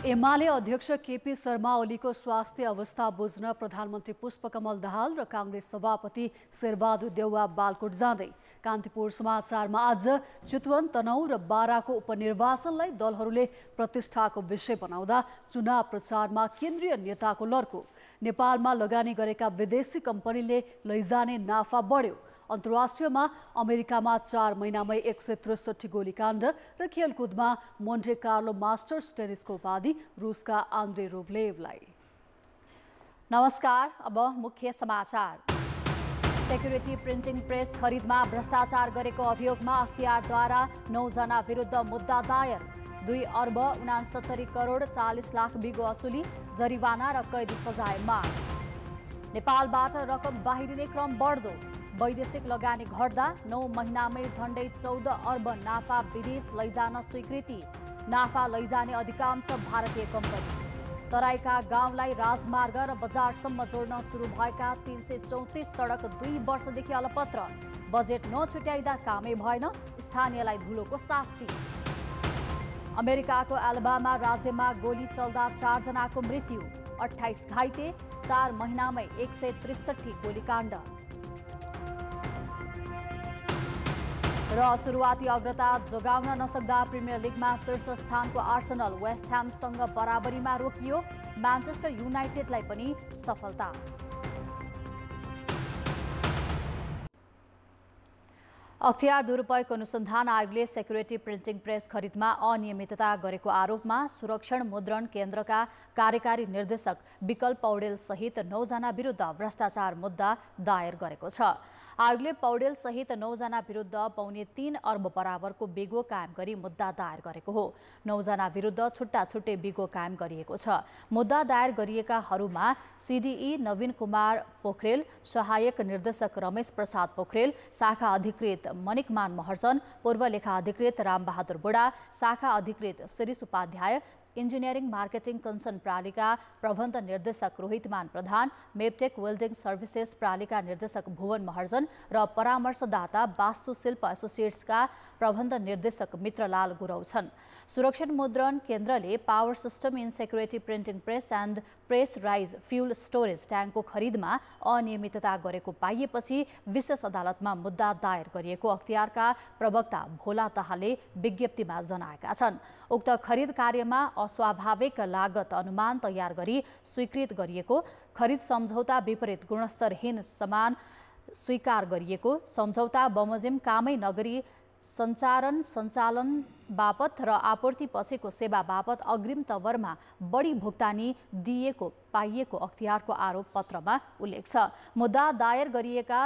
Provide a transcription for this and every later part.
एमाले अध्यक्ष केपी शर्मा ओलीको स्वास्थ्य अवस्था बुझ्न प्रधानमन्त्री पुष्पकमल दाहाल र कांग्रेस सभापति शेरबहादुर देउवा बालकोट जाँदै। कान्तिपुर समाचारमा आज चितवन, तनहुँ र बाराको उपनिर्वाचनलाई दलहरूले प्रतिष्ठाको विषय बनाउँदा चुनाव प्रचारमा केन्द्रीय नेताको लर्को। नेपालमा लगानी गरेका विदेशी कम्पनीले लैजाने नाफा बढ्यो। अन्तर्राष्ट्रियमा अमेरिकामा 4 महिनामै 163 गोलीकाण्ड र खेलकुदमा मोन्टे कार्लो मास्टर्स टेनिसको उपाधि रुसका आन्द्रे रुब्लेभलाई। नमस्कार, अब मुख्य समाचार। सेक्युरिटी प्रिन्टिङ प्रेस खरिदमा भ्रष्टाचार गरेको अभियोगमा अख्तियारद्वारा 9 जना विरुद्ध मुद्दा दायर। 2 अर्ब 69 करोड 40 लाख बिगो असुली, जरिवाना र कैदी सजाय माग। नेपालबाट रकम बाहिरिने क्रम बढ्दो। वैदेशिक लगानी घट्दा 9 महिनामै झण्डै 14 अर्ब नाफा विदेश लैजान स्वीकृति। नाफा लैजाने अधिकांश भारतीय कम्पनी। तराईका गाउँलाई राजमार्ग र बजारसम्म जोड्न सुरु भएका 334 सडक 2 वर्षदेखि अलपत्र। बजेट नछुट्याइदा कामै भएन, स्थानीयलाई धुलोको शास्ति। अमेरिकाको एलबामा राज्यमा गोली चल्दा 4 जनाको मृत्यु, 28 घाइते, 4 महिनामै 163 गोलीकाण्ड। र सुरुवाती अग्रता जोगाउन नसक्दा प्रिमियर लिगमा शीर्ष स्थानको आर्सेनल वेस्ट ह्यामसँग बराबरीमा रोकियो। म्यान्चेस्टर युनाइटेडलाई पनि सफलता। अख्तियार दुरुपयोग अनुसन्धान आयोगले सेक्युरिटी प्रिन्टिङ प्रेस खरिदमा अनियमितता गरेको आरोपमा सुरक्षण मुद्रण केन्द्रका कार्यकारी निर्देशक विकल्प पौडेल सहित 9 जना विरुद्ध भ्रष्टाचार मुद्दा दायर गरेको छ। आयोगले पौडेल सहित 9 जना विरुद्ध 3.25 अर्ब बराबरको बिगो कायम गरी मुद्दा दायर गरेको हो। 9 जना विरुद्ध छुट्टा छुट्टै बिगो कायम गरिएको छ। मुद्दा दायर गरिएकाहरूमा सीडीई नवीन कुमार पोखरेल, सहायक निर्देशक रमेश प्रसाद पोखरेल, शाखा अधिकृत मणिकमान महर्जन, पूर्व लेखा अधिकृत रामबहादुर बुढा, शाखा अधिकृत Shirish Upadhyay, engineering marketing concern प्रालिका प्रबन्ध निर्देशक रोहितमान प्रधान, मेपटेक वेल्डिङ सर्भिसेस प्रालिका निर्देशक भुवन महर्जन र परामर्शदाता वास्तुशिल्प एसोसिएट्सका प्रबन्ध निर्देशक मित्रलाल गुरौ छन्। सुरक्षण मुद्रण केन्द्रले power system in security printing press and press rise fuel storage ट्याङ्कको खरिदमा अनियमितता गरेको पाइएपछि विशेष अदालतमा मुद्दा दायर गरिएको अख्तियारका प्रवक्ता भोला दाहालले विज्ञप्तिमा जनाएका छन्। उक्त खरिद कार्यमा अस्वाभाविक लागत अनुमान तयार गरी स्वीकृत गरिएको, खरिद सम्झौता विपरीत गुणस्तरहीन सामान स्वीकार गरिएको, सम्झौता बमोजिम कामै नगरी सञ्चालन बापत र आपूर्ति पछिको सेवा बापत अग्रिम तवरमा बढी भुक्तानी दिएको पाइएको अख्तियारको आरोप पत्रमा उल्लेख छ। मुद्दा दायर गरिएका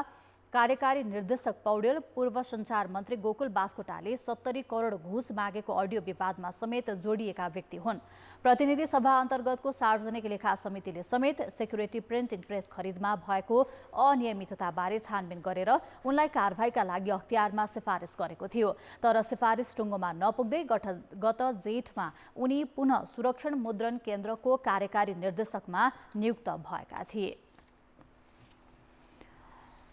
कार्यकारी निर्देशक पौडेल पूर्व सञ्चार मन्त्री गोकुल बास्कोटाले 70 करोड घुस मागेको अडियो विवादमा समेत जोडिएका व्यक्ति हुन्। प्रतिनिधि सभा अन्तर्गतको सार्वजनिक लेखा समितिले समेत सेक्युरिटी प्रिन्टिङ प्रेस खरिदमा भएको अनियमितताबारे छानबिन गरेर उनलाई कारबाहीका लागि अख्तियारमा सिफारिस गरेको थियो। तर सिफारिस टुङ्गोमा नपुग्दै गत जेठमा उनी पुनः सुरक्षण मुद्रण केन्द्रको कार्यकारी निर्देशकमा नियुक्त भएका थिए।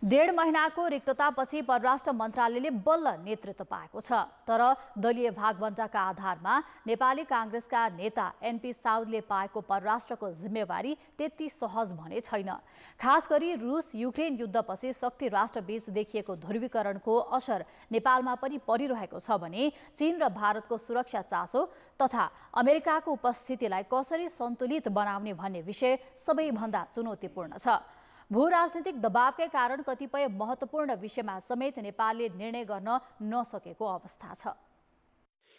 1.5 महिनाको रिक्ततापछि परराष्ट्र मन्त्रालयले बल्ल नेतृत्व पाएको छ। तर दलीय भागवण्टाका आधारमा नेपाली कांग्रेसका नेता एनपी साउदले पाएको परराष्ट्रको जिम्मेवारी त्यति सहज भने छैन। खास गरी रुस युक्रेन युद्धपछि शक्ति राष्ट्रबीच देखिएको ध्रुवीकरणको असर नेपालमा पनि परिरहेको छ भने चीन र भारतको सुरक्षा चासो तथा अमेरिकाको उपस्थितिलाई कसरी सन्तुलित बनाउने भन्ने विषय सबैभन्दा चुनौतीपूर्ण छ। भू-राजनीतिक दबावकै कारण कतिपय महत्त्वपूर्ण विषयमा समेत नेपालले निर्णय गर्न नसकेको अवस्था छ।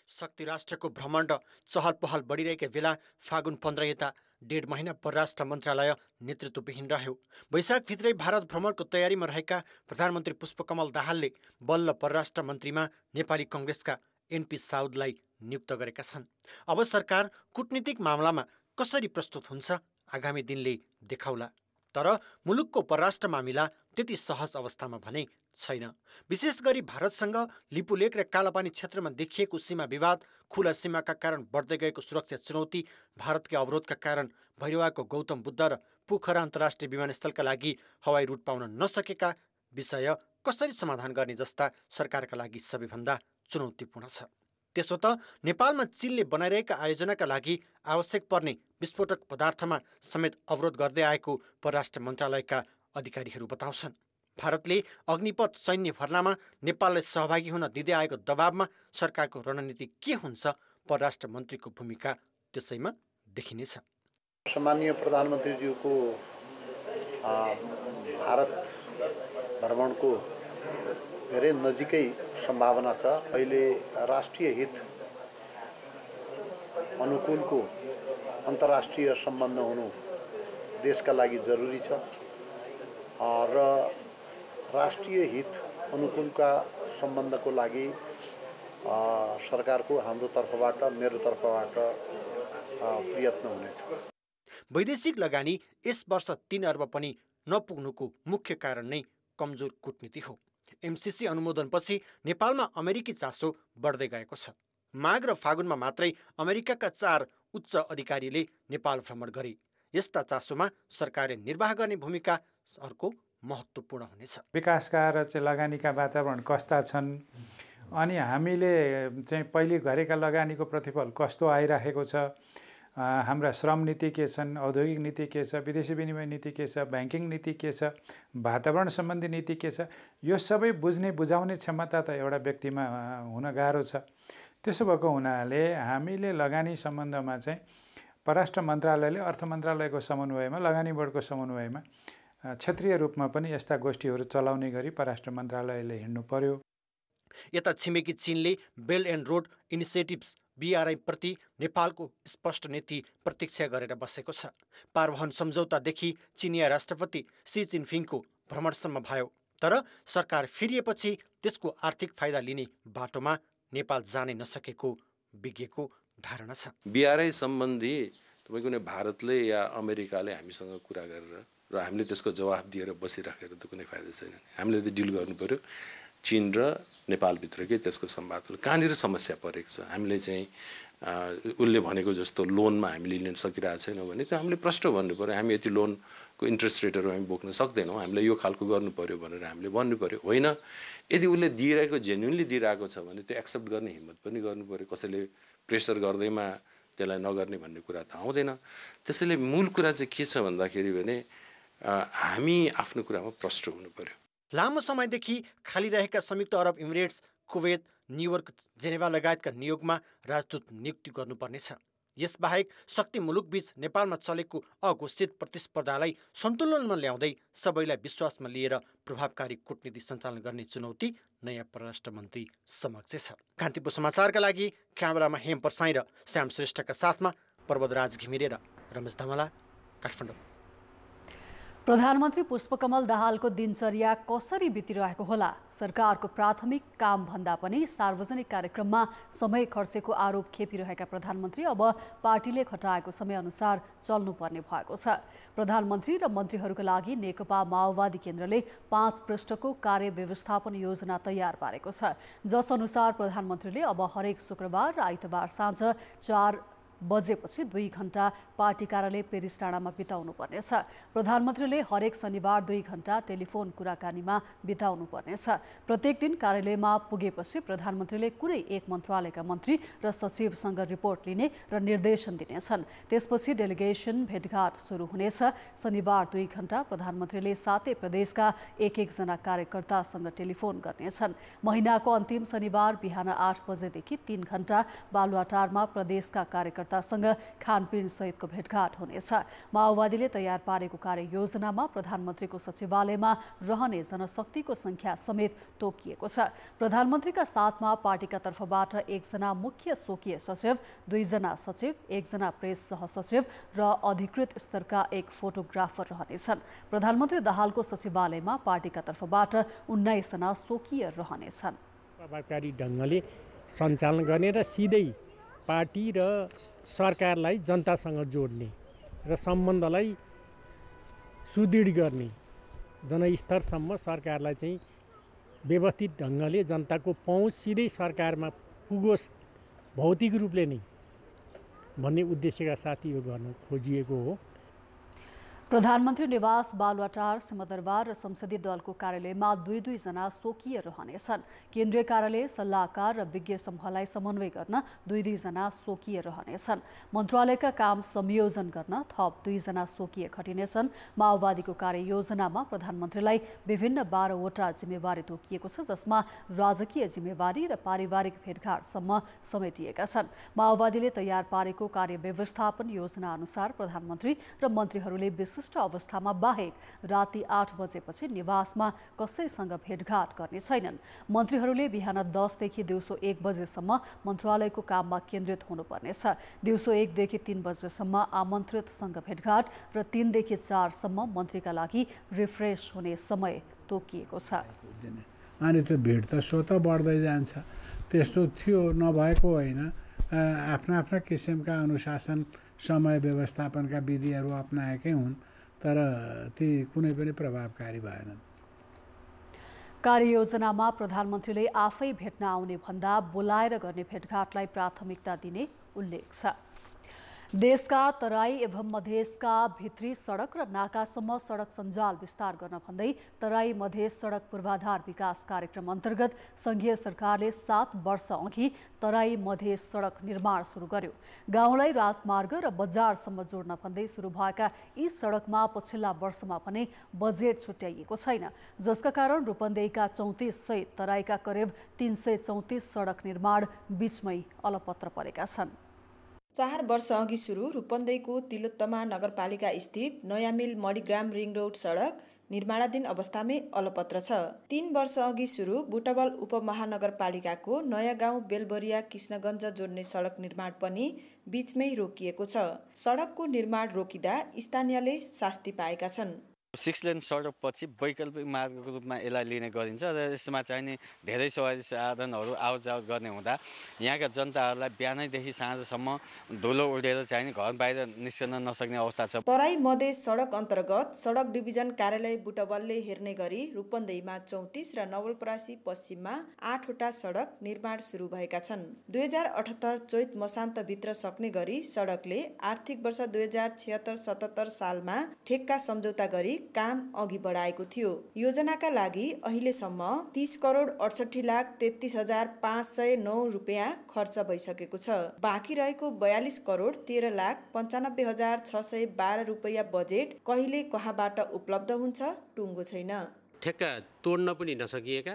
शक्ति राष्ट्रको भ्रमण र चहल पहल बढिरहेका बेला फागुन 15 यता 1.5 महिना परराष्ट्र मन्त्रालय नेतृत्वविहीन रह्यो। वैशाखभित्रै भारत भ्रमणको तयारीमा रहेका प्रधानमन्त्री पुष्पकमल दाहालले बल्ल परराष्ट्र मन्त्रीमा नेपाली कङ्ग्रेसका एनपी साउदलाई नियुक्त गरेका छन्। अब सरकार कूटनीतिक मामलामा कसरी प्रस्तुत हुन्छ आगामी दिनले देखाउला। तर मुलुकको परराष्ट्र मामिला त्यति सहज अवस्थामा भने छैन। विशेष गरी भारतसँग लिपुलेक र कालापानी क्षेत्रमा देखिएको सीमा विवाद, खुला सीमाका कारण बढ्दै गएको सुरक्षा चुनौती, भारतकै अवरोधका कारण भैरवाको गौतम बुद्ध र पोखरा अन्तर्राष्ट्रिय विमानस्थलका लागि हवाई रुट पाउन नसकेका विषय कसरी समाधान गर्ने जस्ता सरकारका लागि सबैभन्दा चुनौतीपूर्ण छ। त्यसो त नेपालमा चीनले बनाइरहेका आयोजनाका लागि आवश्यक पर्ने विस्फोटक पदार्थमा समेत अवरोध गर्दै आएको परराष्ट्र मन्त्रालयका अधिकारीहरू बताउँछन्। भारतले अग्निपथ सैन्य भर्नामा नेपाललाई सहभागी हुन दिँदै आएको दबावमा सरकारको रणनीति के हुन्छ, परराष्ट्र मन्त्रीको भूमिका त्यसैमा देखिनेछ। सम्माननीय प्रधानमन्त्रीज्यूको भारत भ्रमणको धेरै नजिकै सम्भावना छ। अहिले राष्ट्रिय हित अनुकूलको अन्तर्राष्ट्रिय सम्बन्ध हुनु देशका लागि जरुरी छ र राष्ट्रिय हित अनुकूलका सम्बन्धको लागि सरकारको हाम्रो तर्फबाट मेरो तर्फबाट प्रयत्न हुनेछ। वैदेशिक लगानी यस वर्ष 3 अर्ब पनि नपुग्नुको मुख्य कारण नै कमजोर कूटनीति हो। एमसीसी अनुमोदनपछि नेपालमा अमेरिकी चासो बढ्दै गएको छ। माघ र फागुनमा मात्रै अमेरिकाका 4 उच्च अधिकारीले नेपाल भ्रमण गरे। यस्ता चासोमा सरकारले निर्वाह गर्ने भूमिका अर्को महत्त्वपूर्ण हुनेछ। विकासका र लगानीका वातावरण कस्ता छन्, अनि हामीले चाहिँ पहिले गरेका लगानीको प्रतिफल कस्तो आइराखेको छ, हाम्रा श्रम नीति के छन्, औद्योगिक नीति के छ, विदेशी विनिमय नीति के छ, ब्याङ्किङ नीति के छ, वातावरण सम्बन्धी नीति के छ, यो सबै बुझ्ने बुझाउने क्षमता त एउटा व्यक्तिमा हुन गाह्रो छ। त्यसो भएको हुनाले हामीले लगानी सम्बन्धमा चाहिँ परराष्ट्र मन्त्रालयले अर्थ मन्त्रालयको समन्वयमा, लगानी बोर्डको समन्वयमा क्षेत्रीय रूपमा पनि यस्ता गोष्ठीहरू चलाउने गरी परराष्ट्र मन्त्रालयले हिँड्नु पर्यो। यता छिमेकी चीनले belt and road initiatives BRI प्रति नेपालको स्पष्ट नीति प्रतीक्षा गरेर बसेको छ। पारवहन सम्झौतादेखि चिनिया राष्ट्रपति सी जिनपिङको भ्रमणसम्म भयो, तर सरकार फिरिएपछि त्यसको आर्थिक फाइदा लिने बाटोमा नेपाल जानै नसकेको विज्ञको धारणा छ। BRI सम्बन्धी तपाईको नै भारतले या अमेरिकाले हामीसँग कुरा गरेर र हामीले त्यसको जवाफ दिएर बसिराखेर त कुनै फाइदा छैन। हामीले त डिल गर्नु पर्यो। चीन र नेपालभित्रकै त्यसको संवादहरू कहाँनिर समस्या परेको छ, हामीले चाहिँ उसले भनेको जस्तो लोनमा हामीले लिन सकिरहेको छैनौँ भने त्यो हामीले प्रश्न भन्नु पर्यो। हामी यति लोनको इन्ट्रेस्ट रेटहरू हामी बोक्न सक्दैनौँ, हामीले यो खालको गर्नु पर्यो भनेर हामीले भन्नु पर्यो। होइन, यदि उसले दिइरहेको जेन्युनली दिइरहेको छ भने त्यो एक्सेप्ट गर्ने हिम्मत पनि गर्नु पर्यो। कसैले प्रेसर गर्दैमा त्यसलाई नगर्ने भन्ने कुरा त आउँदैन। त्यसैले मूल कुरा चाहिँ के छ भन्दाखेरि भने हामी आफ्नो कुरामा प्रष्ट हुनु पर्यो। लामो समयदेखि खाली रहेका संयुक्त अरब इमिरेट्स, कुवेत, न्युयोर्क, जेनेभा लगायतका नियोगमा राजदूत नियुक्ति गर्नुपर्नेछ। यसबाहेक शक्ति मुलुकबीच नेपालमा चलेको अघोषित प्रतिस्पर्धालाई सन्तुलनमा ल्याउँदै सबैलाई विश्वासमा लिएर प्रभावकारी कूटनीति सञ्चालन गर्ने चुनौती नयाँ परराष्ट्र मन्त्री समक्ष छ। कान्तिपुर समाचारका लागि क्यामेरामा हेम परसाई र श्याम श्रेष्ठका साथमा पर्वतराज घिमिरे र रमेश धमला, काठमाडौँ। प्रधानमन्त्री पुष्पकमल दाहालको दिनचर्या कसरी बितिरहेको होला? सरकारको प्राथमिक काम भन्दा पनि सार्वजनिक कार्यक्रममा समय खर्चेको आरोप खेपिरहेका प्रधानमन्त्री अब पार्टीले खटाएको समयअनुसार चल्नुपर्ने भएको छ। प्रधानमन्त्री र मन्त्रीहरूका लागि नेकपा माओवादी केन्द्रले 5 पृष्ठको कार्य व्यवस्थापन योजना तयार पारेको छ, जसअनुसार प्रधानमन्त्रीले अब हरेक शुक्रबार र आइतबार साँझ 4 बजेपछि 2 घण्टा पार्टी कार्यालय पेरिस डाँडामा बिताउनु पर्नेछ। प्रधानमन्त्रीले हरेक शनिबार 2 घण्टा टेलिफोन कुराकानीमा बिताउनु पर्नेछ। प्रत्येक दिन कार्यालयमा पुगेपछि प्रधानमन्त्रीले कुनै एक मन्त्रालयका मन्त्री र सचिवसँग रिपोर्ट लिने र निर्देशन दिनेछन्। त्यसपछि डेलिगेसन भेटघाट सुरु हुनेछ। शनिबार 2 घण्टा प्रधानमन्त्रीले 7 प्रदेशका एक जना कार्यकर्तासँग टेलिफोन गर्नेछन्। महिनाको अन्तिम शनिबार बिहान 8 बजेदेखि 3 घण्टा बालुवाटारमा प्रदेशका कार्यकर्ता सँग खानपिन सहितको भेटघाट हुनेछ। माओवादीले तयार पारेको कार्ययोजनामा प्रधानमन्त्रीको सचिवालयमा रहने जनशक्तिको संख्या समेत तोकिएको छ। प्रधानमन्त्रीका साथमा पार्टीका तर्फबाट 1 जना मुख्य स्वकीय सचिव, 2 जना सचिव, 1 जना प्रेस सहसचिव र अधिकृत स्तरका 1 फोटोग्राफर रहनेछन्। प्रधानमन्त्री दाहालको सचिवालयमा पार्टीका तर्फबाट 19 जना स्वकीय रहनेछन्। प्रभावकारी ढङ्गले सञ्चालन गर्ने र सिधै पार्टी र सरकारलाई जनतासँग जोड्ने र सम्बन्धलाई सुदृढ गर्ने, जनस्तरसम्म सरकारलाई चाहिँ व्यवस्थित ढङ्गले जनताको पहुँच सिधै सरकारमा पुगोस् भौतिक रूपले नै भन्ने उद्देश्यका साथ यो गर्न खोजिएको हो। प्रधानमन्त्री निवास बालुवाटार सिंहदरबार र संसदीय दलको कार्यालयमा दुई जना स्वकीय रहनेछन्। केन्द्रीय कार्यालय सल्लाहकार र विज्ञ समूहलाई समन्वय गर्न दुई जना स्वकीय रहनेछन्। मन्त्रालयका काम संयोजन गर्न थप 2 जना स्वकीय खटिनेछन्। माओवादीको कार्ययोजनामा प्रधानमन्त्रीलाई विभिन्न 12वटा जिम्मेवारी तोकिएको छ, जसमा राजकीय जिम्मेवारी र पारिवारिक भेटघाटसम्म समेटिएका छन्। माओवादीले तयार पारेको कार्यव्यवस्थापन योजना अनुसार प्रधानमन्त्री र मन्त्रीहरूले विशिष्ट अवस्थामा बाहेक राति 8 बजेपछि निवासमा कसैसँग भेटघाट गर्ने छैनन्। मन्त्रीहरूले बिहान 10 देखि दिउँसो 1 बजेसम्म मन्त्रालयको काममा केन्द्रित हुनुपर्नेछ। दिउँसो 1 देखि 3 बजेसम्म आमन्त्रितसँग भेटघाट र 3 देखि 4 सम्म मन्त्रीका लागि रिफ्रेस हुने समय तोकिएको छ। अनि त भिड त स्वतः बढ्दै जान्छ। त्यस्तो थियो नभएको होइन। आफ्ना किसिमका अनुशासन समय व्यवस्थापनका विधिहरू अपनाएकै हुन्, तर ती कुनै पनि प्रभावकारी भएनन्। कार्ययोजनामा प्रधानमन्त्रीले आफै भेट्न आउने भन्दा बोलाएर गर्ने भेटघाटलाई प्राथमिकता दिने उल्लेख छ। देशका तराई एवं मधेसका भित्री सडक र नाकासम्म सडक सञ्जाल विस्तार गर्न भन्दै तराई मधेस सडक पूर्वाधार विकास कार्यक्रम अन्तर्गत संघीय सरकारले 7 वर्ष अघि तराई मधेस सडक निर्माण सुरु गर्यो। गाउँलाई राजमार्ग र बजारसम्म जोड्न भन्दै सुरु भएका यी सडकमा पछिल्ला वर्षमा भने बजेट छुट्याइएको छैन, जसका कारण रूपन्देहीका 34 सहित तराईका करिब 334 सडक निर्माण बीचमै अलपत्र परेका छन्। 4 वर्ष अघि सुरु रूपन्देहीको तिलोत्तमा नगरपालिका स्थित नयाँ मिल मणिग्राम रिङ रोड सडक निर्माणाधीन अवस्थामै अलपत्र छ। 3 वर्ष अघि सुरु बुटवल उपमहानगरपालिकाको नयाँ गाउँ बेलबरिया कृष्णगञ्ज जोड्ने सडक निर्माण पनि बीचमै रोकिएको छ। सडकको निर्माण रोकिँदा स्थानीयले शास्ति पाएका छन्। 6 लेन सडकपछि वैकल्पिक मार्गको रूपमा यसलाई लिने गरिन्छ र यसमा चाहिँ नि धेरै सवारी साधनहरू आउटजाउट गर्ने हुँदा यहाँका जनताहरूलाई बिहानैदेखि साँझसम्म धुलो उडेर चाहिँ नि घर बाहिर निस्कन नसक्ने अवस्था छ। तराई मधेस सडक अन्तर्गत सडक डिभिजन कार्यालय बुटवलले हेर्ने गरी रूपन्देहीमा 34 र नवलपरासी पश्चिममा 8 वटा सडक निर्माण सुरु भएका छन्। 2078 चैत मसान्तभित्र सक्ने गरी सडकले आर्थिक वर्ष 2076-77 सालमा ठेक्का सम्झौता गरी काम अघि बढाएको थियो। योजनाका लागि अहिलेसम्म 30 करोड 68,33,509 रुपियाँ खर्च भइसकेको छ। बाँकी रहेको 42 करोड 13,95,612 रुपियाँ बजेट कहिले कहाँबाट उपलब्ध हुन्छ टुङ्गो छैन। ठेक्का तोड्न पनि नसकिएका,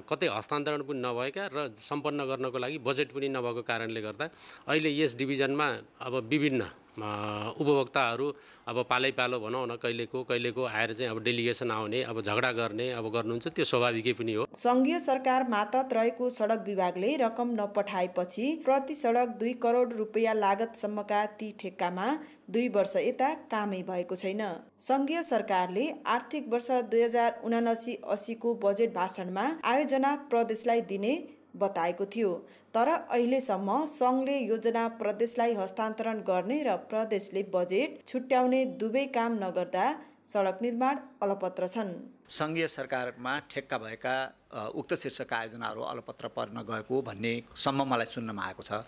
कतै हस्तान्तरण पनि नभएका र सम्पन्न गर्नको लागि बजेट पनि नभएको कारणले गर्दा अहिले यस डिभिजनमा अब विभिन्न उपभोक्ताहरू अब पालैपालो भनौँ न कहिलेको आएर चाहिँ अब डेलिगेसन आउने, अब झगडा गर्ने अब गर्नुहुन्छ, त्यो स्वाभाविकै पनि हो। संघीय सरकार मातहत रहेको सडक विभागले रकम नपठाएपछि प्रति सडक 2 करोड रुपियाँ लागतसम्मका ती ठेक्कामा 2 वर्ष यता कामै भएको छैन। संघीय सरकारले आर्थिक वर्ष 2079-80 को बजेट भाषणमा आयोजना प्रदेशलाई दिने बताएको थियो, तर अहिलेसम्म संघले योजना प्रदेशलाई हस्तान्तरण गर्ने र प्रदेशले बजेट छुट्याउने दुवै काम नगर्दा सडक निर्माण अलपत्र छन्। संघीय सरकारमा ठेक्का भएका उक्त शीर्षकका आयोजनाहरू अलपत्र पर्न गएको भन्ने सम्म मलाई सुन्नमा आएको छ।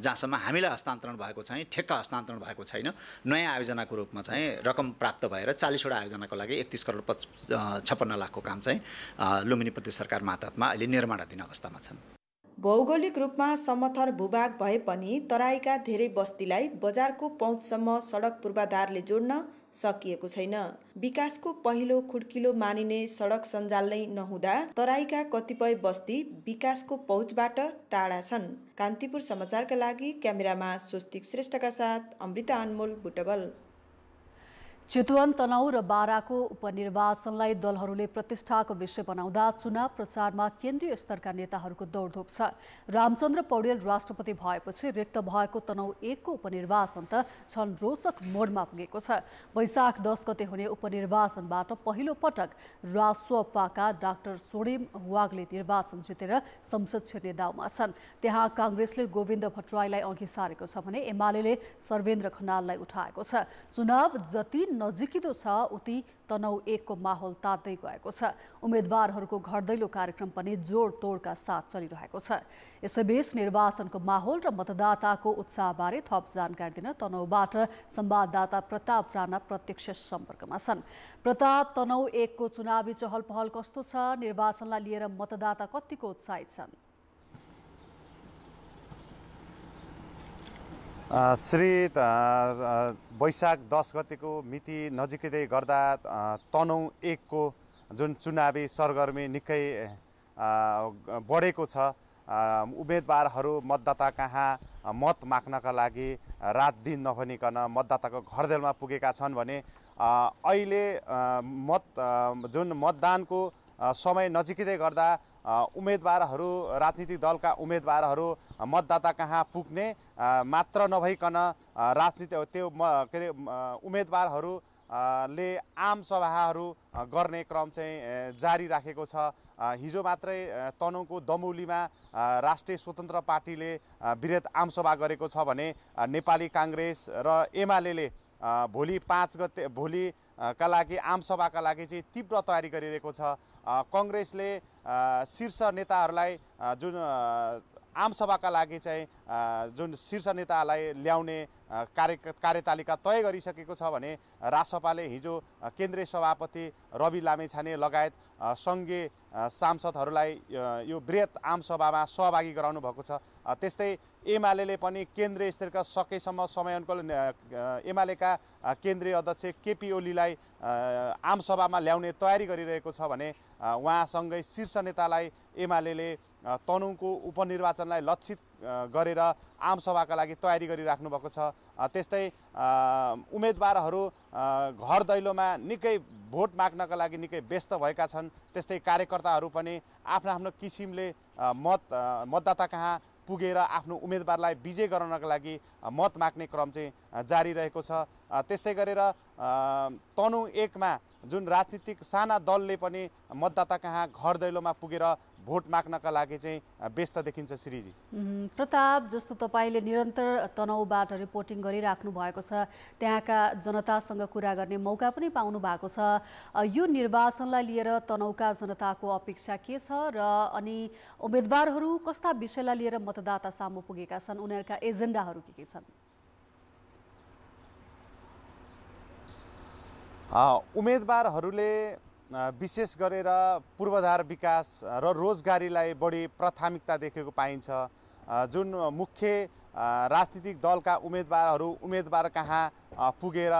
जहाँसम्म हामीलाई हस्तान्तरण भएको चाहिँ ठेक्का हस्तान्तरण भएको छैन। नयाँ आयोजनाको रूपमा चाहिँ रकम प्राप्त भएर 40 वटा आयोजनाको लागि 31 करोड 56 लाखको काम चाहिँ लुम्बिनी प्रदेश सरकार मातहतमा अहिले निर्माणाधीन अवस्थामा छन्। भौगोलिक रूपमा समथर भूभाग भए पनि तराईका धेरै बस्तीलाई बजारको पहुँचसम्म सडक पूर्वाधारले जोड्न सकिएको छैन। विकासको पहिलो खुड्किलो मानिने सडक सञ्जाल नै नहुँदा तराईका कतिपय बस्ती विकासको पहुँचबाट टाढा छन्। कान्तिपुर समाचारका लागि क्यामेरामा स्वस्तिक श्रेष्ठका साथ अमृता अनमोल बुटवल। चितवन, तनहुँ र बाराको उपनिर्वाचनलाई दलहरूले प्रतिष्ठाको विषय बनाउँदा चुनाव प्रचारमा केन्द्रीय स्तरका नेताहरूको दौडधुप छ। रामचन्द्र पौडेल राष्ट्रपति भएपछि रिक्त भएको तनहुँ 1 को उपनिर्वाचन त झन रोचक मोडमा पुगेको छ। वैशाख 10 गते हुने उपनिर्वाचनबाट पहिलो पटक रासोपाका डाक्टर सोडिम वागले निर्वाचन जितेर संसद छिर्ने दाउमा छन्। त्यहाँ काङ्ग्रेसले गोविन्द भट्टराईलाई अघि सारेको छ भने एमाले सर्वेन्द्र खनाललाई उठाएको छ। चुनाव जति नजिकिँदो छ उति तनहु 1 को माहौल तात्दै गएको छ। उम्मेदवारहरूको घर दैलो कार्यक्रम पनि जोडतोडका साथ चलिरहेको छ। यसैबीच निर्वाचनको माहौल र मतदाताको उत्साहबारे थप जानकारी दिन तनहुबाट संवाददाता प्रताप राणा प्रत्यक्ष सम्पर्कमा छन्। प्रताप, तनहु 1 को चुनावी चहल पहल कस्तो छ? निर्वाचनलाई लिएर मतदाता कतिको उत्साहित छन्? श्री वैशाख 10 गतिको मिति नजिकै गर्दा तनहु 1 को जुन चुनावी सरगर्मी निकै बढेको छ। उम्मेदवारहरू मतदाता कहाँ मत माग्नका लागि रात दिन नभनिकन मतदाताको घरदेलमा पुगेका छन् भने अहिले जुन मतदानको समय नजिकै गर्दा उम्मेदवारहरू राजनीतिक दलका उम्मेदवारहरू मतदाता कहाँ पुग्ने मात्र नभइकन उम्मेदवारहरूले आम सभाहरू गर्ने क्रम चाहिँ जारी राखेको छ। हिजो मात्रै तनहुको दमौलीमा राष्ट्रिय स्वतन्त्र पार्टीले वृहत आमसभा गरेको छ भने नेपाली काङ्ग्रेस र एमाले भोलि 5 गते भोलिका लागि आमसभाका लागि चाहिँ तीव्र तयारी गरिरहेको छ। काङ्ग्रेसले शीर्ष नेताहरूलाई जुन आमसभाका लागि चाहिँ जुन शीर्ष नेतालाई ल्याउने कार्यतालिका तय गरिसकेको छ भने रासपाले हिजो केन्द्रीय सभापति रवि लामेछाने लगायत सङ्घीय सांसदहरूलाई यो वृहत आमसभामा सहभागी गराउनु भएको छ। त्यस्तै एमाले पनि केन्द्रीय स्तरका सकेसम्म समयानुकूल एमालेका केन्द्रीय अध्यक्ष केपी ओलीलाई आमसभामा ल्याउने तयारी गरिरहेको छ भने उहाँसँगै शीर्ष नेतालाई एमाले तनहुको उपनिर्वाचनलाई लक्षित गरेर आमसभाका लागि तयारी गरिराख्नु भएको छ। त्यस्तै उम्मेदवारहरू घर दैलोमा निकै भोट माग्नका लागि निकै व्यस्त भएका छन्। त्यस्तै कार्यकर्ताहरू पनि आफ्नो किसिमले मतदाता कहाँ पुगेर आफ्नो उम्मेदवारलाई विजय गराउनका लागि मत माग्ने क्रम चाहिँ जारी रहेको छ। त्यस्तै गरेर तनहु 1 मा जुन राजनीतिक साना दलले पनि मतदाता कहाँ घर दैलोमा पुगेर भोट माग्नका लागि चाहिँ व्यस्त देखिन्छ। श्रीजी प्रताप, जस्तो तपाईले निरन्तर तनहुबाट रिपोर्टिङ गरिराख्नु भएको छ, त्यहाँका जनतासँग कुरा गर्ने मौका पनि पाउनु भएको छ। यो निर्वाचनलाई लिएर तनहुका जनताको अपेक्षा के छ र अनि उम्मेदवारहरू कस्ता विषयलाई लिएर मतदाता सामु पुगेका छन्, उनीहरूका एजेन्डाहरू के छन्? उम्मेदवारहरूले विशेष गरेर पूर्वाधार विकास र रोजगारीलाई बढी प्राथमिकता देखेको पाइन्छ। जुन मुख्य राजनीतिक दलका उम्मेदवार कहाँ पुगेर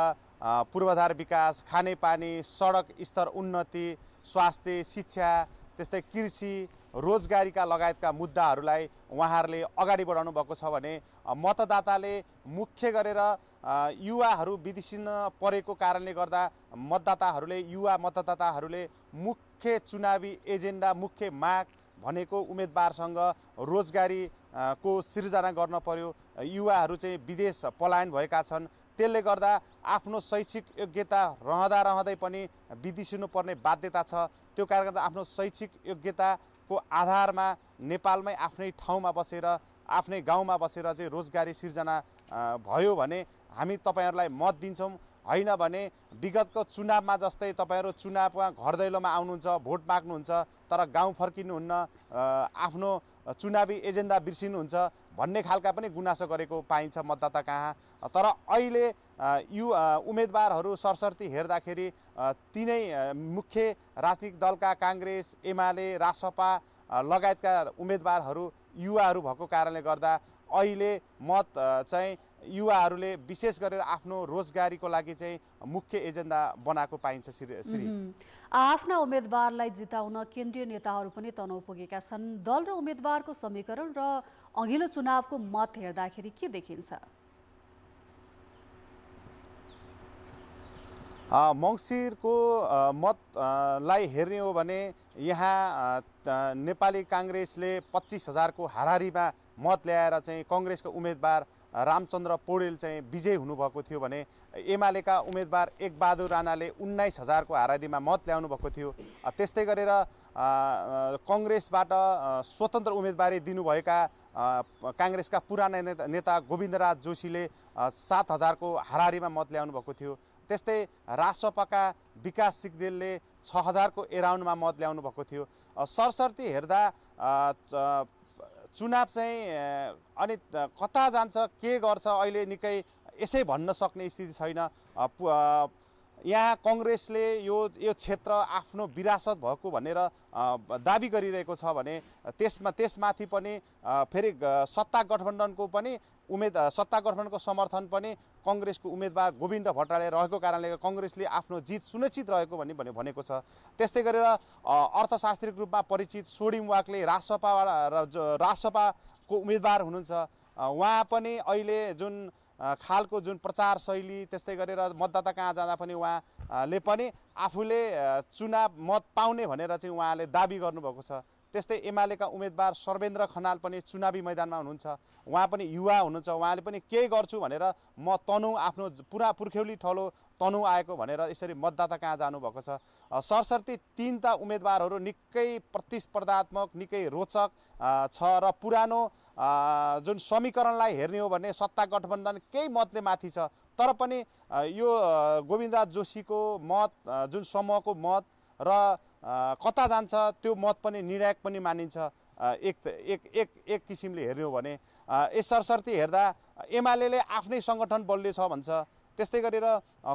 पूर्वाधार विकास, खानेपानी, सडक स्तर उन्नति, स्वास्थ्य, शिक्षा, त्यस्तै कृषि, रोजगारीका लगायतका मुद्दाहरूलाई उहाँहरूले अगाडि बढाउनु भएको छ भने मतदाताले मुख्य गरेर युवाहरू विदेशिन परेको कारणले गर्दा युवा मतदाताहरूले मुख्य चुनावी एजेन्डा, मुख्य माग भनेको उम्मेदवारसँग रोजगारीको सिर्जना गर्न पर्यो। युवाहरू चाहिँ विदेश पलायन भएका छन्, त्यसले गर्दा आफ्नो शैक्षिक योग्यता रहँदै पनि विदेशिनु पर्ने बाध्यता छ। त्यो कारणले गर्दा आफ्नो शैक्षिक योग्यताको आधारमा नेपालमै आफ्नै ठाउँमा बसेर आफ्नै गाउँमा बसेर चाहिँ रोजगारी सिर्जना भयो भने हामी तपाईहरुलाई मत दिन्छौं। हैन भने विगतको चुनावमा जस्तै तपाईहरु चुनावमा घर दैलोमा आउनुहुन्छ, भोट माग्नुहुन्छ, तर गाउँ फर्किनुहुन्न, आफ्नो चुनावी एजेन्डा बिर्सिनुहुन्छ भन्ने खालका पनि गुनासो गरेको पाइन्छ मतदाता कहाँ। तर अहिले उम्मेदवारहरू सरसर्ती हेर्दाखेरि तीनै मुख्य राजनीतिक दलका कांग्रेस, एमाले, रासपा लगायतका उम्मेदवारहरू युवाहरू भएको कारणले गर्दा अहिले मत चाहिँ युवाहरूले विशेष गरेर आफ्नो रोजगारीको लागि चाहिँ मुख्य एजेन्डा बनाएको पाइन्छ। श्री आफ्ना उम्मेदवारलाई जिताउन केन्द्रीय नेताहरू पनि तनहु पुगेका छन्। दल र उम्मेदवारको समीकरण र अघिल्लो चुनावको मत हेर्दाखेरि के देखिन्छ? मङ्सिरको मतलाई हेर्ने हो भने यहाँ नेपाली कांग्रेसले 25,000 को हाराहारीमा मत ल्याएर चाहिँ कांग्रेसको उम्मेदवार रामचन्द्र पौडेल चाहिँ विजय हुनुभएको थियो भने एमालेका उम्मेदवार एकबहादुर राणाले 19,000 को हाराहारीमा मत ल्याउनु भएको थियो। त्यस्तै गरेर कांग्रेसबाट स्वतन्त्र उम्मेदवारी दिनुभएका कांग्रेसका पुराना नेता गोविन्दराज जोशीले 7,000 को हाराहारीमा मत ल्याउनु भएको थियो। त्यस्तै रासपाका विकास सिग्देलले 6000 को एराउन्डमा मत ल्याउनु भएको थियो। सरसर्ती हेर्दा चुनाव चाहिँ अनि कता जान्छ के गर्छ अहिले निकै यसै भन्न सक्ने स्थिति छैन। यहाँ कङ्ग्रेसले यो क्षेत्र आफ्नो विरासत भएको भनेर दाबी गरिरहेको छ भने त्यसमाथि पनि फेरि सत्ता गठबन्धनको समर्थन पनि कङ्ग्रेसको उम्मेदवार गोविन्द भट्टराई रहेको कारणले कङ्ग्रेसले आफ्नो जित सुनिश्चित रहेको भनेको छ। त्यस्तै गरेर अर्थशास्त्रिक रूपमा परिचित सोडिम वाकले रासपाको उम्मेदवार हुनुहुन्छ। उहाँ पनि अहिले जुन खालको जुन प्रचार शैली त्यस्तै गरेर मतदाता कहाँ जाँदा पनि उहाँले पनि आफूले चुनाव मत पाउने भनेर चाहिँ उहाँले दाबी गर्नुभएको छ। त्यस्तै एमालेका उम्मेदवार सर्वेन्द्र खनाल पनि चुनावी मैदानमा हुनुहुन्छ। उहाँ पनि युवा हुनुहुन्छ। उहाँले पनि केही गर्छु भनेर म तनहुँ आफ्नो पुरा पुर्ख्यौली ठलो तनहुँ आएको भनेर यसरी मतदाता कहाँ जानुभएको छ। सरसर्ती तीनटा उम्मेदवारहरू निकै प्रतिस्पर्धात्मक निकै रोचक छ र पुरानो जुन समीकरणलाई हेर्ने हो भने सत्ता गठबन्धन केही मतले माथि छ। तर पनि यो गोविन्दराज जोशीको मत जुन समूहको मत र कता जान्छ त्यो मत पनि निर्णायक पनि मानिन्छ। एक किसिमले हेर्ने हो भने यस सरसर्ती हेर्दा एमाले आफ्नै सङ्गठन बलियो छ भन्छ। त्यस्तै गरेर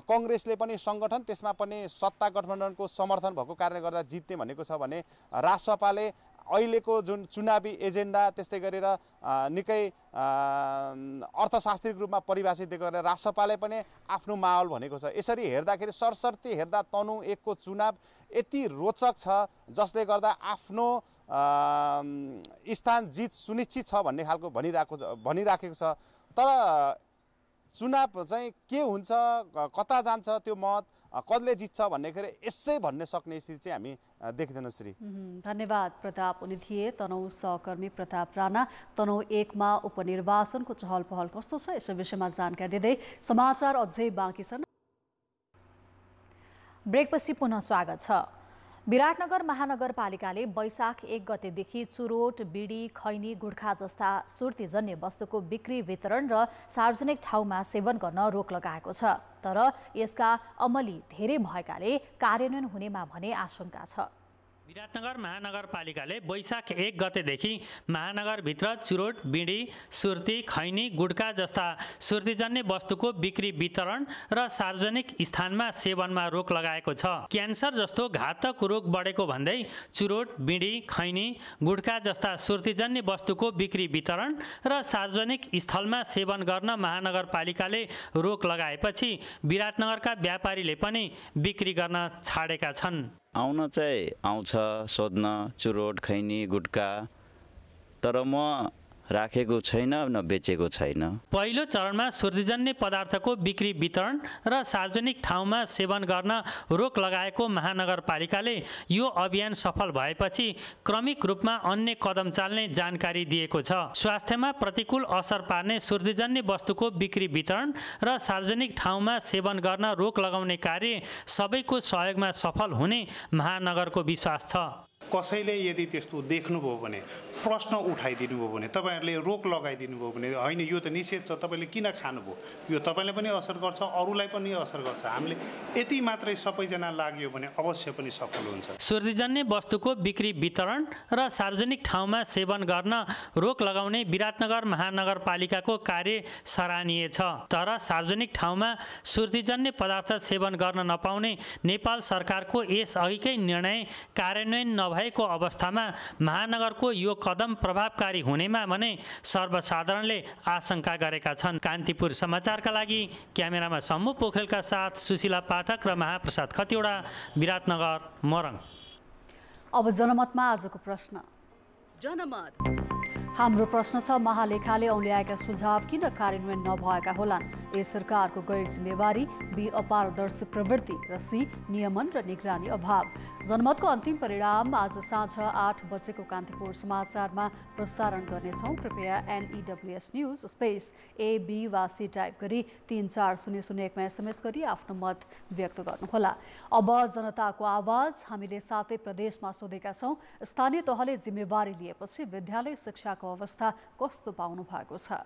कङ्ग्रेसले पनि सङ्गठन त्यसमा पनि सत्ता गठबन्धनको समर्थन भएको कारणले गर्दा जित्ने भनेको छ भने रासपाले अहिलेको जुन चुनावी एजेन्डा त्यस्तै गरेर निकै अर्थशास्त्रिक रूपमा परिभाषित गरेर रासपाले पनि आफ्नो माहौल भनेको छ। यसरी हेर्दाखेरि सरसर्ती हेर्दा तनहुँ 1 को चुनाव यति रोचक छ जसले गर्दा आफ्नो स्थान जित सुनिश्चित छ भन्ने खालको भनिराखेको छ। तर चुनाव चाहिँ के हुन्छ कता जान्छ त्यो मत कसले जित्छ भन्नेखेरि यसै भन्ने सक्ने स्थिति चाहिँ हामी देख्दैनौँ। श्री धन्यवाद प्रताप। उनी थिए तनहुँ सहकर्मी प्रताप राणा। तनहुँ 1 मा उपनिर्वाचनको चहल पहल कस्तो छ यस विषयमा जानकारी दिँदै समाचार अझै बाँकी छन्। ब्रेकपछि पुनः स्वागत छ। विराटनगर महानगरपालिकाले वैशाख 1 गतेदेखि चुरोट, बिडी, खैनी, गुड्खा जस्ता सुर्तीजन्य वस्तुको बिक्री वितरण र सार्वजनिक ठाउँमा सेवन गर्न रोक लगाएको छ। तर यसका अमली धेरै भएकाले कार्यान्वयन हुनेमा भने आशंका छ। विराटनगर महानगरपालिकाले वैशाख 1 गतेदेखि महानगरभित्र चुरोट, बिडी, सुर्ती, खैनी, गुड्का जस्ता सुर्तीजन्य वस्तुको बिक्री वितरण र सार्वजनिक स्थानमा सेवनमा रोक लगाएको छ। क्यान्सर जस्तो घातक रोग बढेको भन्दै चुरोट, बिडी, खैनी, गुड्का जस्ता सुर्तीजन्य वस्तुको बिक्री वितरण र सार्वजनिक स्थलमा सेवन गर्न महानगरपालिकाले रोक लगाएपछि विराटनगरका व्यापारीले पनि बिक्री गर्न छाडेका छन्। आउन चाहिँ आउँछ सोध्न चुरोट, खैनी, गुट्का, तर म राखेको छैन न बेचेको छैन। पहिलो चरणमा सुर्तीजन्य पदार्थको बिक्री वितरण र सार्वजनिक ठाउँमा सेवन गर्न रोक लगाएको महानगरपालिकाले यो अभियान सफल भएपछि क्रमिक रूपमा अन्य कदम चाल्ने जानकारी दिएको छ। स्वास्थ्यमा प्रतिकूल असर पार्ने सुर्तीजन्य वस्तुको बिक्री वितरण र सार्वजनिक ठाउँमा सेवन गर्न रोक लगाउने कार्य सबैको सहयोगमा सफल हुने महानगरको विश्वास छ। कसैले यदि त्यस्तो देख्नुभयो भने प्रश्न उठाइदिनु भयो भने तपाईहरुले रोक लगाइदिनु भयो भने हैन यो त निषेध छ तपाईले किन खानुभयो यो तपाईलाई पनि असर गर्छ अरूलाई पनि असर गर्छ हामीले यति मात्रै सबैजना लाग्यो भने अवश्य पनि सफल हुन्छ। सुर्तीजन्य वस्तुको बिक्री वितरण र सार्वजनिक ठाउँमा सेवन गर्न रोक लगाउने विराटनगर महानगरपालिकाको कार्य सराहनीय छ। तर सार्वजनिक ठाउँमा सुर्तीजन्य पदार्थ सेवन गर्न नपाउने नेपाल सरकारको यसअघिकै निर्णय कार्यान्वयन नभएको अवस्थामा महानगरको यो कदम प्रभावकारी हुनेमा भने सर्वसाधारणले आशंका गरेका छन्। कान्तिपुर समाचारका लागि क्यामेरामा सम्मु पोखरेलका साथ सुशीला पाठक र महाप्रसाद खतिवडा, विराटनगर, मोरङ। अब जनमतमा आजको प्रश्न। जनमत हाम्रो प्रश्न छ, महालेखाले औल्याएका सुझाव किन कार्यान्वयन नभएका होलान्? ए सरकारको गैर जिम्मेवारी, बी अपारदर्शी प्रवृत्ति र सी नियमन र निगरानी अभाव। जनमतको अन्तिम परिणाम आज साँझ 8 बजेको कान्तिपुर समाचारमा प्रसारण गर्नेछौँ। कृपया NEWS news space A, B वा C टाइप गरी 34001मा SMS गरी आफ्नो मत व्यक्त गर्नुहोला। अब जनताको आवाज। हामीले 7 प्रदेशमा सोधेका छौँ, स्थानीय तहले जिम्मेवारी लिएपछि विद्यालय शिक्षाको अवस्था कस्तो पाउनु भएको छ?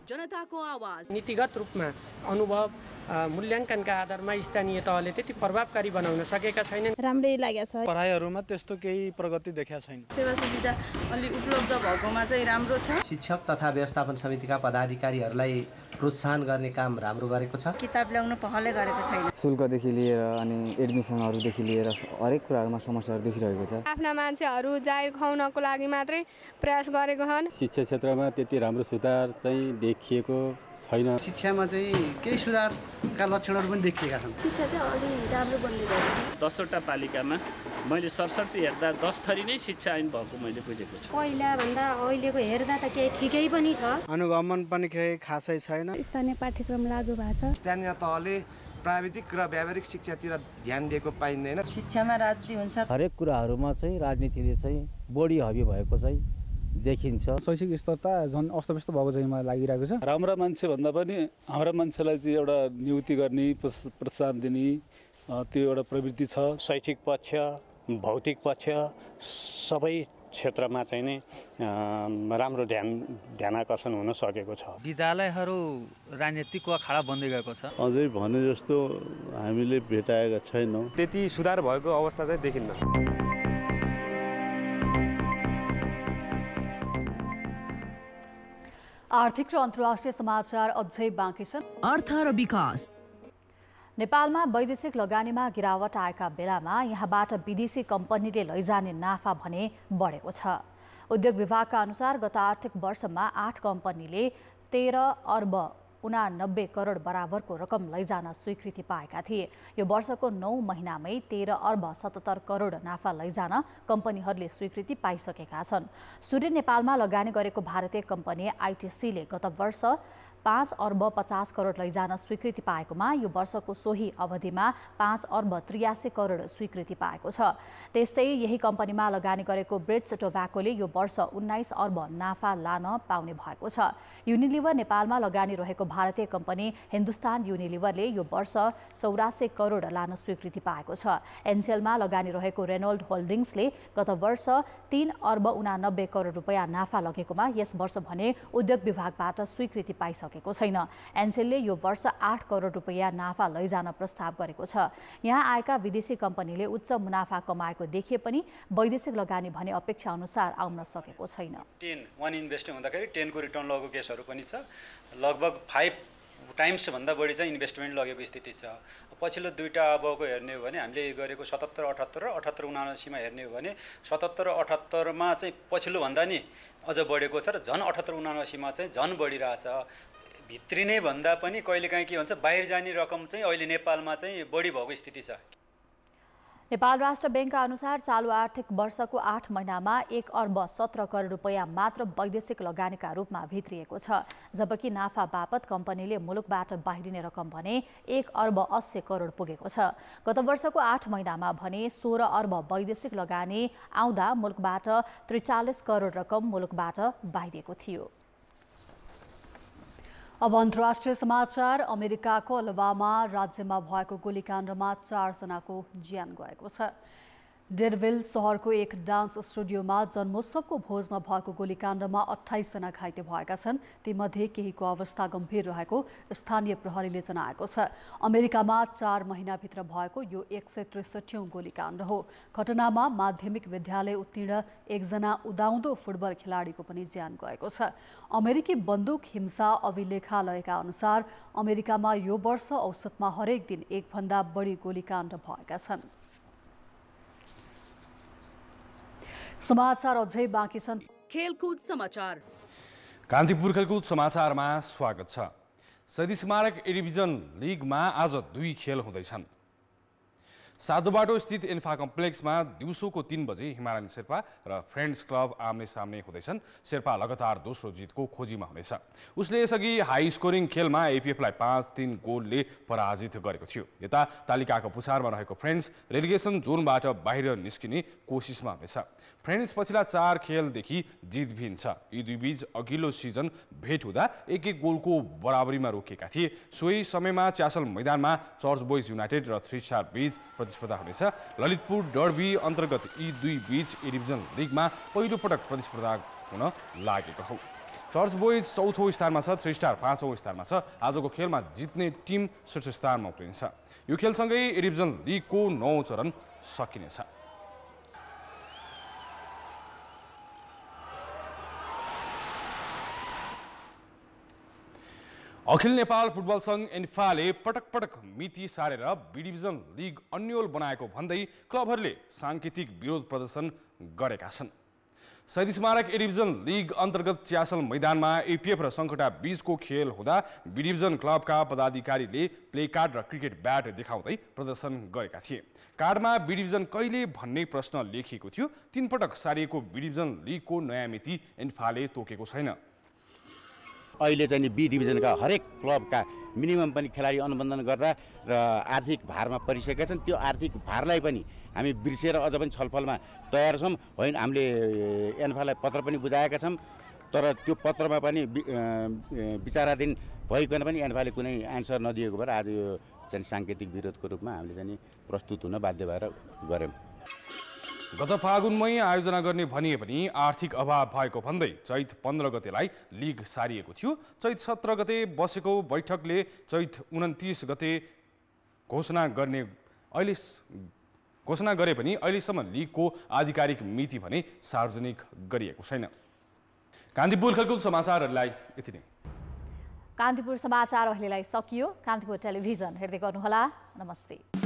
जनताको आवाज। नीतिगत रूपमा अनुभव मूल्याङ्कनका आधारमा स्थानीय तहले त्यति प्रभावकारी बनाउन सकेका छैनन्। राम्रै लागेको छ। पढाइहरूमा त्यस्तो केही प्रगति देखाएको छैन। सेवा सुविधा अलि उपलब्ध भएकोमा चाहिँ राम्रो छ। शिक्षक तथा व्यवस्थापन समितिका पदाधिकारीहरूलाई प्रोत्साहन गर्ने काम राम्रो गरेको छ। किताब ल्याउन पहलै गरेको छैन। शुल्कदेखि लिएर अनि एडमिसनहरूदेखि लिएर हरेक कुराहरूमा समस्याहरू देखिरहेको छ। आफ्ना मान्छेहरू जाहेर खुवाउनको लागि मात्रै प्रयास गरेको छन्। शिक्षा क्षेत्रमा त्यति राम्रो सुधार चाहिँ देखिएको छैन। शिक्षामा चाहिँ केही सुधारका लक्षणहरू पनि देखिएका छन्। शिक्षा चाहिँ अलि राम्रो बन्ने भएको छ। 10वटा पालिकामा मैले सरसर्ती हेर्दा 10 थरी नै शिक्षा ऐन भएको मैले बुझेको छु। पहिला भन्दा अहिलेको हेर्दा त केही ठिकै पनि छ। अनुगमन पनि केही खासै छैन। स्थानीय पाठ्यक्रम लागू भएको छ। स्थानीय तहले प्राविधिक र व्यावहारिक शिक्षातिर ध्यान दिएको पाइँदैन। शिक्षामा राजनीति हुन्छ। हरेक कुराहरूमा चाहिँ राजनीतिले चाहिँ बढी हबी भएको चाहिँ देखिन्छ। शैक्षिक स्तर त झन् अस्तव्यस्त भएको चाहिँ मलाई लागिरहेको छ। राम्रा मान्छे भन्दा पनि हाम्रा मान्छेलाई चाहिँ एउटा नियुक्ति गर्ने प्रोत्साहन दिने त्यो एउटा प्रवृत्ति छ। शैक्षिक पक्ष भौतिक पक्ष सबै क्षेत्रमा चाहिँ नै राम्रो ध्यानाकर्षण हुन सकेको छ। विद्यालयहरू राजनीतिको अखाडा बन्दै गएको छ। अझै भने जस्तो हामीले भेटाएका छैनौँ। त्यति सुधार भएको अवस्था चाहिँ देखिन्न। आर्थिक र अन्तर्राष्ट्रिय समाचार अझै बाँकी छन्। अर्थ र विकास। नेपालमा वैदेशिक लगानीमा गिरावट आएका बेलामा यहाँबाट विदेशी कम्पनीले लैजाने नाफा भने बढेको छ। उद्योग विभागका अनुसार गत आर्थिक वर्षमा 8 कम्पनीले 13 अर्ब 89 करोड बराबरको रकम लैजान स्वीकृति पाएका थिए। यो वर्षको 9 महिनामै 13 अर्ब 77 करोड नाफा लैजान कम्पनीहरूले स्वीकृति पाइसकेका छन्। सूर्य नेपालमा लगानी गरेको भारतीय कम्पनी आइटिसीले गत वर्ष 5 अर्ब 50 करोड लैजान स्वीकृति पाएकोमा यो वर्षको सोही अवधिमा 5 अर्ब 83 करोड स्वीकृति पाएको छ। त्यस्तै यही कम्पनीमा लगानी गरेको ब्रिट्स टोब्याकोले यो वर्ष 19 अर्ब नाफा लान पाउने भएको छ। युनिलिभर नेपालमा लगानी रहेको भारतीय कम्पनी हिन्दुस्तान युनिलिभरले यो वर्ष 84 करोड लान स्वीकृति पाएको छ। एनसेलमा लगानी रहेको रेनोल्ड होल्डिङ्सले गत वर्ष 3 अर्ब 89 करोड रुपैयाँ नाफा लगेकोमा यस वर्ष भने उद्योग विभागबाट स्वीकृति पाइसकेको छैन। एनसेलले यो वर्ष 8 करोड रुपैयाँ नाफा लैजान प्रस्ताव गरेको छ। यहाँ आएका विदेशी कम्पनीले उच्च मुनाफा कमाएको देखिए पनि वैदेशिक लगानी भने अपेक्षा अनुसार आउन सकेको छैन। 1 इन्भेस्ट हुँदाखेरि 10 को रिटर्न लगेको केसहरू पनि छ। लगभग 5 टाइम्स भन्दा बढी चाहिँ इन्भेस्टमेन्ट लगेको स्थिति छ। पछिल्लो दुईटा अबको हेर्ने हो भने हामीले गरेको 77 78 र 78 79 मा हेर्ने हो भने 77 र 78 मा चाहिँ पछिल्लो भन्दा नि अझ बढेको छ र झन् 78 79 मा चाहिँ झन् बढिरहेछ। भित्रिने भन्दा पनि कहिलेकाहीँ के हुन्छ बाहिर जाने रकम चाहिँ अहिले नेपालमा चाहिँ बढी भएको स्थिति छ। नेपाल राष्ट्र बैंकका अनुसार चालु आर्थिक वर्षको 8 महिनामा 1 अर्ब 17 करोड रुपैयाँ मात्र वैदेशिक लगानीका रूपमा भित्रिएको छ। जबकि नाफा बापत कम्पनीले मुलुकबाट बाहिरिने रकम भने 1 अर्ब 80 करोड पुगेको छ। गत वर्षको 8 महिनामा भने 16 अर्ब वैदेशिक लगानी आउँदा मुलुकबाट 43 करोड रकम मुलुकबाट बाहिरिएको थियो। अब अन्तर्राष्ट्रिय समाचार। अमेरिकाको अलाबामा राज्यमा भएको गोलीकाण्डमा 4 जनाको ज्यान गएको छ। डेडभिल सहरको एक डान्स स्टुडियोमा जन्मोत्सवको भोजमा भएको गोलीकाण्डमा 28 जना घाइते भएका छन्। तीमध्ये केहीको अवस्था गम्भीर रहेको स्थानीय प्रहरीले जनाएको छ। अमेरिकामा 4 महिनाभित्र भएको यो 163औं गोलीकाण्ड हो। घटनामा माध्यमिक विद्यालय उत्तीर्ण एकजना उदाउँदो फुटबल खेलाडीको पनि ज्यान गएको छ। अमेरिकी बन्दुक हिंसा अभिलेखालयका अनुसार अमेरिकामा यो वर्ष औसतमा हरेक दिन 1 भन्दा बढी गोलीकाण्ड भएका छन्। समाचार अझै बाँकी छन्। खेलकुद समाचार। कान्तिपुर खेलकुद समाचारमा स्वागत छ। शहीद स्मारक ए डिभिजन लिगमा आज 2 खेल हुँदैछन्। साधुबाटो स्थित इन्फा कम्प्लेक्समा दिउँसोको 3 बजे हिमालयन शेर्पा र फ्रेन्ड्स क्लब आम्ने सामने हुँदैछन्। शेर्पा लगातार दोस्रो जितको खोजीमा हुनेछ। उसले यसअघि हाई स्कोरिङ खेलमा एपिएफलाई 5-3 गोलले पराजित गरेको थियो। यता तालिकाको पुछारमा रहेको फ्रेन्ड्स रेलिगेसन जोनबाट बाहिर निस्किने कोसिसमा हुनेछ। फ्रेन्ड्स पछिल्ला 4 खेलदेखि जितविहीन छ। यी दुई बीच अघिल्लो सिजन भेट हुँदा 1-1 गोलको बराबरीमा रोकिएका थिए। सोही समयमा च्यासल मैदानमा चर्च बोइज युनाइटेड र 3 स्टार बीच प्रतिस्पर्धा हुनेछ। ललितपुर डर्बी अन्तर्गत यी दुई बीच ए डिभिजन लिगमा पहिलो पटक प्रतिस्पर्धा हुन लागेको हो। चर्च बोइज चौथो स्थानमा छ, 3 स्टार 5औं स्थानमा छ। आजको खेलमा जित्ने टिम शीर्ष स्थानमा उक्लिन्छ। यो खेलसँगै ए डिभिजन लिगको 9औं चरण सकिनेछ। अखिल नेपाल फुटबल संघ एन्फाले पटक पटक मिति सारेर बी डिभिजन लिग अन्यल बनाएको भन्दै क्लबहरूले साङ्केतिक विरोध प्रदर्शन गरेका छन्। शहीद स्मारक ए डिभिजन लिग अन्तर्गत च्यासल मैदानमा एपिएफ र सङ्कटा बीचको खेल हुँदा बी डिभिजन क्लबका पदाधिकारीले प्ले कार्ड र क्रिकेट ब्याट देखाउँदै प्रदर्शन गरेका थिए। कार्डमा बी डिभिजन कहिले भन्ने प्रश्न लेखिएको थियो। 3 पटक सारिएको बी डिभिजन लिगको नयाँ मिति एन्फाले तोकेको छैन। अहिले चाहिँ नि बी डिभिजनका हरेक क्लबका मिनिमम पनि खेलाडी अनुबन्धन गरेर र आर्थिक भारमा परिसकेका छन्। त्यो आर्थिक भारलाई पनि हामी बिर्सेर अझ पनि छलफलमा तयार छौँ। होइन, हामीले एन्फालाई पत्र पनि बुझाएका छौँ, तर त्यो पत्रमा पनि विचाराधीन भइकन पनि एन्फाले कुनै एन्सर नदिएको भएर आज यो चाहिँ साङ्केतिक विरोधको रूपमा हामीले चाहिँ प्रस्तुत हुन बाध्य भएर गऱ्यौँ। गत फागुनमै आयोजना गर्ने भनिए पनि आर्थिक अभाव भएको भन्दै चैत 15 गतेलाई लिग सारिएको थियो। चैत 17 गते बसेको बैठकले चैत 29 गते घोषणा गरे पनि अहिलेसम्म लिगको आधिकारिक मिति भने सार्वजनिक गरिएको छैन। कान्तिपुर खेलकुद समाचारहरूलाई यति नै। कान्तिपुर समाचार अहिलेलाई सकियो। कान्तिपुर टेलिभिजन हेर्दै गर्नुहोला। नमस्ते।